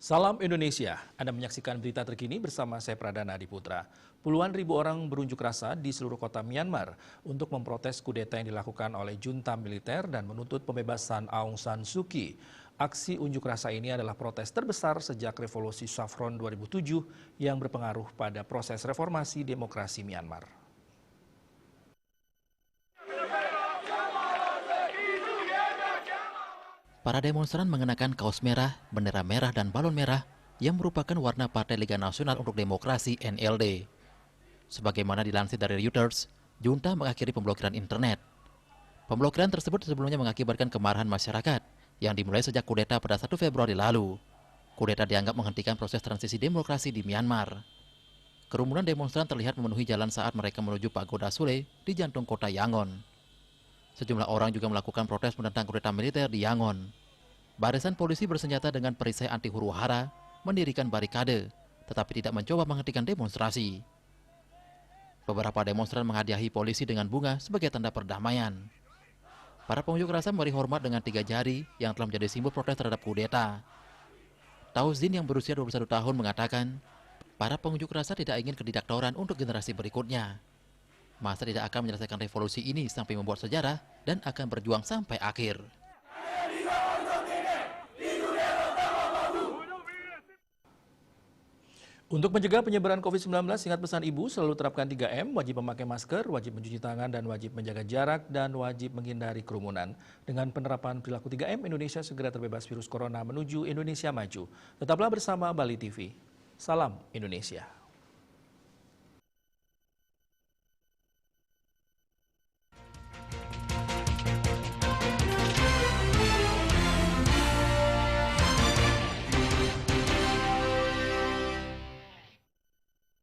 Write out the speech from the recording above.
Salam Indonesia, Anda menyaksikan berita terkini bersama saya Pradana Diputra. Puluhan ribu orang berunjuk rasa di seluruh kota Myanmar untuk memprotes kudeta yang dilakukan oleh junta militer dan menuntut pembebasan Aung San Suu Kyi. Aksi unjuk rasa ini adalah protes terbesar sejak revolusi Saffron 2007 yang berpengaruh pada proses reformasi demokrasi Myanmar. Para demonstran mengenakan kaos merah, bendera merah, dan balon merah yang merupakan warna Partai Liga Nasional untuk Demokrasi (NLD). Sebagaimana dilansir dari Reuters, junta mengakhiri pemblokiran internet. Pemblokiran tersebut sebelumnya mengakibatkan kemarahan masyarakat yang dimulai sejak kudeta pada 1 Februari lalu. Kudeta dianggap menghentikan proses transisi demokrasi di Myanmar. Kerumunan demonstran terlihat memenuhi jalan saat mereka menuju Pagoda Sule di jantung kota Yangon. Sejumlah orang juga melakukan protes menentang kudeta militer di Yangon. Barisan polisi bersenjata dengan perisai anti huru-hara mendirikan barikade, tetapi tidak mencoba menghentikan demonstrasi. Beberapa demonstran menghadiahi polisi dengan bunga sebagai tanda perdamaian. Para pengunjuk rasa memberi hormat dengan 3 jari yang telah menjadi simbol protes terhadap kudeta. Tauzin yang berusia 21 tahun mengatakan, para pengunjuk rasa tidak ingin kediktatoran untuk generasi berikutnya. Masa tidak akan menyelesaikan revolusi ini sampai membuat sejarah dan akan berjuang sampai akhir. Untuk mencegah penyebaran COVID-19, ingat pesan Ibu selalu terapkan 3M, wajib memakai masker, wajib mencuci tangan, dan wajib menjaga jarak, dan wajib menghindari kerumunan. Dengan penerapan perilaku 3M, Indonesia segera terbebas virus corona menuju Indonesia maju. Tetaplah bersama Bali TV. Salam Indonesia.